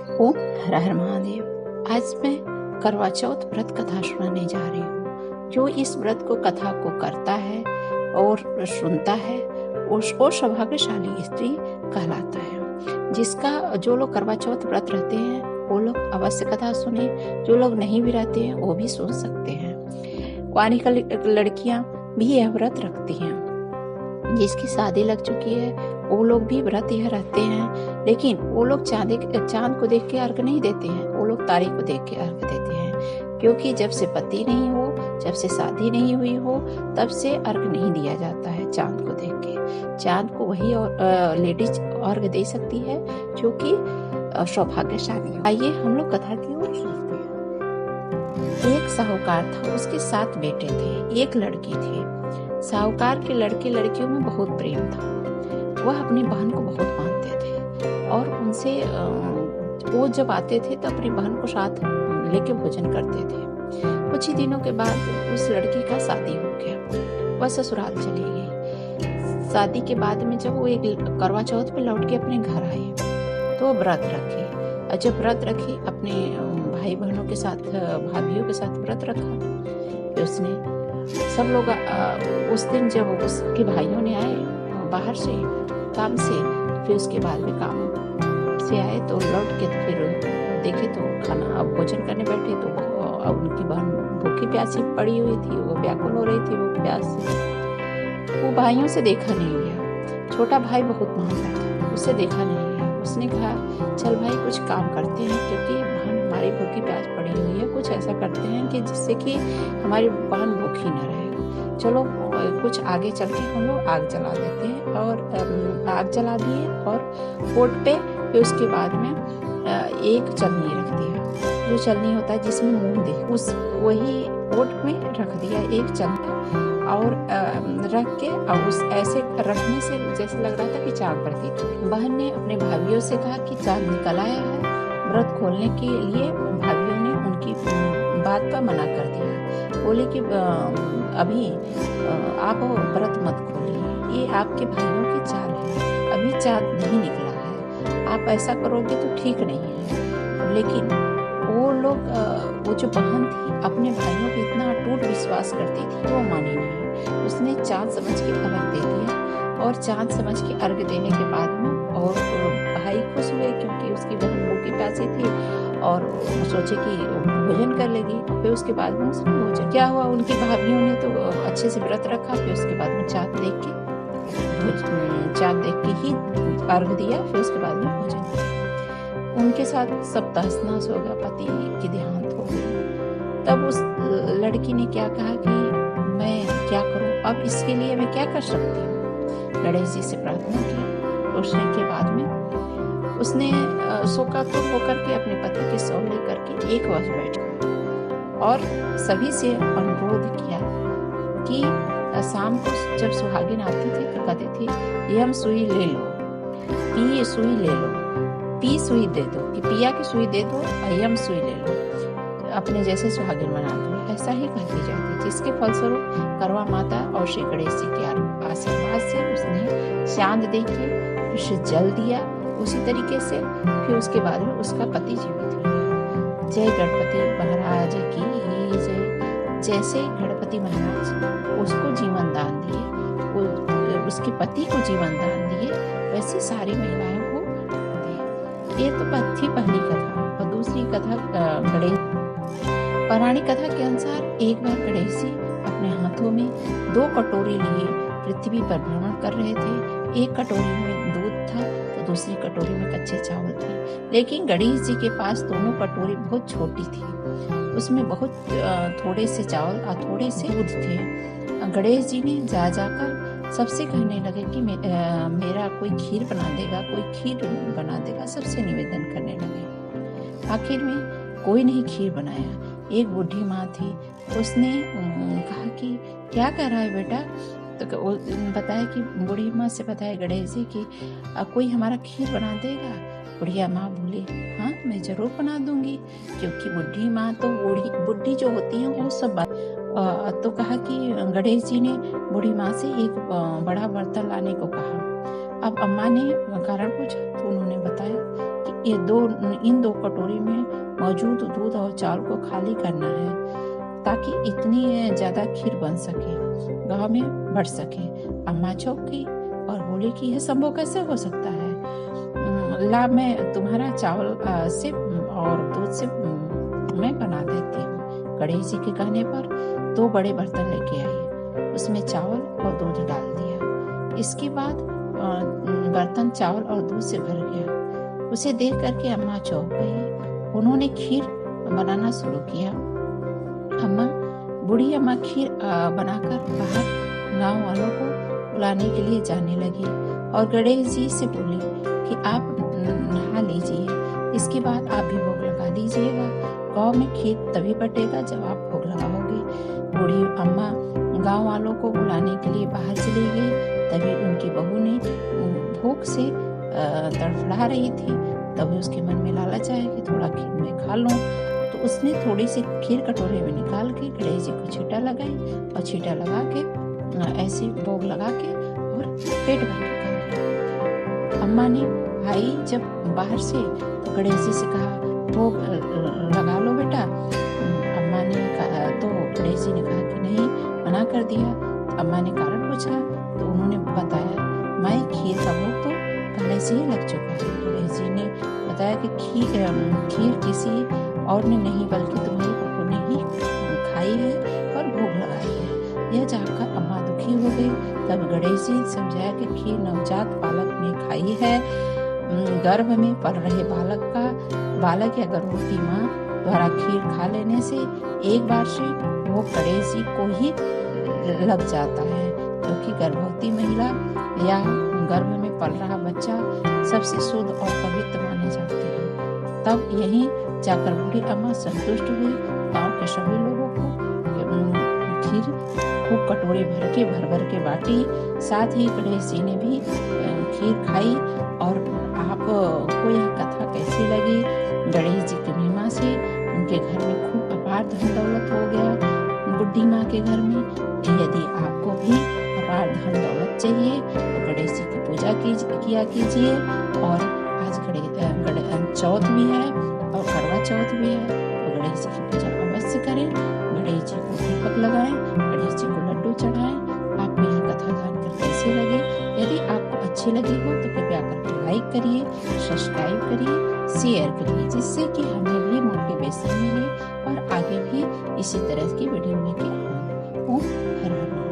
ओम हर हर महादेव। आज मैं करवा चौथ व्रत कथा सुनाने जा रही हूँ। जो इस व्रत को कथा को करता है और सुनता है उसको सौभाग्यशाली स्त्री कहलाता है। जिसका जो लोग करवा चौथ व्रत रहते हैं वो लोग अवश्य कथा सुने, जो लोग नहीं भी रहते हैं वो भी सुन सकते हैं। कुंवारी लड़कियां भी यह व्रत रखती हैं। जिसकी शादी लग चुकी है वो लोग भी व्रत यह रहते हैं, लेकिन वो लोग चांद को देख के अर्घ नहीं देते हैं, वो लोग तारे को देख के अर्घ देते हैं। क्योंकि जब से पति नहीं हो, जब से शादी नहीं हुई हो, तब से अर्घ नहीं दिया जाता है चांद को देख के। चांद को वही लेडीज अर्घ दे सकती है जो कि सौभाग्यशाली है। आइए हम लोग कथा की ओर चलते हैं। एक साहूकार था, उसके 7 बेटे थे, एक लड़की थी। साहूकार के लड़के लड़कियों में बहुत प्रेम था। वह अपनी बहन को बहुत मानते थे और उनसे वो जब आते थे तो अपनी बहन को साथ लेके भोजन करते थे। कुछ ही दिनों के बाद उस लड़की का शादी हो गया, वह ससुराल चली गई। शादी के बाद में जब वो एक करवा चौथ पे लौट के अपने घर आई तो वो व्रत रखी, और जब व्रत रखी अपने भाई बहनों के साथ, भाभीयों के साथ व्रत रखा। फिर उसने सब लोग उस दिन जब उसके भाइयों ने आए बाहर से काम से, फिर उसके बाद में काम से आए तो लौट के तो फिर देखे तो खाना भोजन करने बैठे तो उनकी बहन भूखी प्यासी पड़ी हुई थी, वो व्याकुल हो रही थी वो प्यास से। वो भाइयों से देखा नहीं गया। छोटा भाई बहुत मानता था, उसे देखा नहीं गया। उसने कहा चल भाई कुछ काम करते हैं, क्योंकि बहन हमारी भूखी प्यास पड़ी हुई है, कुछ ऐसा करते हैं कि जिससे कि हमारी बहन भूखी न रहे। चलो कुछ आगे चल के हम लोग आग जला देते हैं। और आग जला दिए और पोट पे, फिर उसके बाद में एक चलनी रख दिया, जो चलनी होता है जिसमें मूंग दे, उस वही पोट में रख दिया एक चलनी, और रख के और उस ऐसे रखने से जैसे लग रहा था कि चांद पड़ती थी। बहन ने अपने भाइयों से कहा कि चांद निकल आया है। व्रत खोलने के लिए भाइयों ने उनकी बात पर मना कर दिया। बोले कि अभी आप व्रत मत खोलिए, ये आपके भाइयों की चाल है, अभी चांद नहीं निकला है, आप ऐसा करोगे तो ठीक नहीं है। लेकिन वो लोग, वो जो बहन थी अपने भाइयों पे इतना अटूट विश्वास करती थी, वो मानी नहीं। उसने चांद समझ के अर्घ दे दिया, और चांद समझ के अर्घ देने के बाद में और भाई खुश हुए क्योंकि उसकी बहन भूखी प्यासी थी और सोचे कि भोजन कर लेगी। फिर उसके बाद में उसने भोजन क्या हुआ, उनकी भाभियों ने तो अच्छे से व्रत रखा। फिर उसके बाद में चांद देख के ही अर्घ दिया। फिर उसके बाद में भोजन किया। उनके साथ सब तहस नहस हो गया, पति की देहांत हो गई। तब उस लड़की ने क्या कहा कि मैं क्या करूं, अब इसके लिए मैं क्या कर सकती हूँ। गणेश जी से प्रार्थना की। उसने के बाद में उसने शोकातुर होकर के अपने पति की सौ लेकर के एक वर्ष बैठा और सभी से अनुरोध किया कि शाम को जब सुहागिन आती थी तो कहती थी ये हम सुई ले लो, पी सुई ले लो, पी सुई दे दो, कि पिया की सुई दे दो, यम सुई ले लो, अपने जैसे सुहागिन बना दो, ऐसा ही कहती जाती। जिसके फलस्वरूप करवा माता और श्री गणेश जी के आशीर्वाद से उसने चांद दे के उसे जल दिया। उसी तरीके से फिर उसके बाद में उसका पति जीवित हो गया। जय गणपति महाराज की जय। जैसे गणपति महाराज उसको जीवन दान दिए, उसके पति को जीवन दान दिए, वैसे सारी महिलाओं को दिए। ये तो थी पहली कथा। और दूसरी कथा गणेश पौराणिक कथा के अनुसार एक बार गणेश जी अपने हाथों में 2 कटोरी लिए पृथ्वी पर भ्रमण कर रहे थे। एक कटोरी में दूध था तो दूसरी कटोरी में कच्चे चावल थे। लेकिन गणेश जी के पास दोनों कटोरी बहुत छोटी थी, उसमें बहुत थोड़े से चावल और थोड़े से दूध थे। गणेश जी ने जाकर सबसे कहने लगे कि मेरा कोई खीर बना देगा, कोई खीर बना देगा, सबसे निवेदन करने लगे। आखिर में कोई नहीं खीर बनाया। एक बूढ़ी माँ थी, उसने कहा कि क्या कर रहा है बेटा, तो बताया कि बूढ़ी माँ से बताया गणेश जी कि कोई हमारा खीर बना देगा। बुढ़िया माँ बोली हाँ मैं जरूर बना दूंगी, क्योंकि बुढ़ी माँ तो बुढ़ी जो होती है वो सब तो कहा कि गणेश जी ने बूढ़ी माँ से एक बड़ा बर्तन लाने को कहा। अब अम्मा ने कारण पूछा तो उन्होंने बताया कि इन दो कटोरी में मौजूद दूध और चावल को खाली करना है ताकि इतनी ज़्यादा खीर बन सके, गांव में बढ़ सके। अम्मा चौंकी और बोली कि यह संभव कैसे हो सकता है? ला, मैं तुम्हारा चावल से और दूध से मैं बना देती हूँ। गणेश जी के कहने पर 2 बड़े बर्तन लेके आई, उसमें चावल और दूध डाल दिया। इसके बाद बर्तन चावल और दूध से भर गया। उसे देख करके अम्मा चौंक गई। उन्होंने खीर बनाना शुरू किया। बूढ़ी अम्मा खीर बनाकर बाहर गांव वालों को बुलाने के लिए जाने लगी और गणेश जी से बोली कि आप नहा लीजिए, इसके बाद आप भी भोग लगा दीजिएगा। गांव में खीर तभी बटेगा जब आप भोग लगाओगे। बूढ़ी अम्मा गांव वालों को बुलाने के लिए बाहर चली गई। तभी उनकी बहू ने भूख से तड़फड़ा रही थी। तभी उसके मन में लालच आया कि थोड़ा खीर मैं खा लूं। तो उसने थोड़ी सी खीर कटोरे में निकाल के गणेश जी को छींटा लगाई और छींटा लगा के ऐसे भोग लगा के और पेट भर के खा लिया। अम्मा ने आई जब बाहर से तो गणेश जी से कहा, भोग लगा लो बेटा। अम्मा ने कहा, तो गणेश जी ने कहा कि नहीं, मना कर दिया। तो अम्मा ने कारण पूछा तो उन्होंने बताया, माई खीर का भोग तो पहले से ही लग चुका है। गणेश जी ने बताया कि खीर किसी और ने नहीं बल्कि तुम्हारी बहू ने ही खाई है और भोग लगाई है। यह जानकर अम्मा दुखी हो गई। तब गणेश जी ने समझाया कि खीर नवजात बालक ने खाई है। गर्भ में पल रहे बालक या गर्भवती माँ द्वारा खीर खा लेने से एक बार से वो गणेश जी को ही लग जाता है, क्योंकि गर्भवती महिला या गर्भ में पल रहा बच्चा सबसे शुद्ध और पवित्र माने जाते हैं। तब यहीं जाकर बूढ़ी अम्मा संतुष्ट हुई। गांव के सभी लोगों को खीर खूब कटोरे भर के बांटी। साथ ही गणेश जी ने भी खीर खाई। और आपको यह कथा कैसी लगी? गणेश जी की महिमा से उनके घर में खूब अपार धन दौलत हो गया, बुढ़ी माँ के घर में। यदि आपको भी अपार धन दौलत चाहिए तो गणेश जी की पूजा किया कीजिए। और आज चौथ भी है और करवा चौथ भी है, तो गणेश जी की पूजा अवश्य करें। गणेश जी को दीपक लगाएं, गणेश जी को लड्डू चढ़ाएं। आपको यह कथा जानकर कैसी लगी? यदि आपको अच्छी लगी हो तो कृपया करके लाइक करिए, सब्सक्राइब करिए, शेयर करिए, जिससे कि हमें भी मोटिवेशन मिले और आगे भी इसी तरह की वीडियो लेके आऊँ।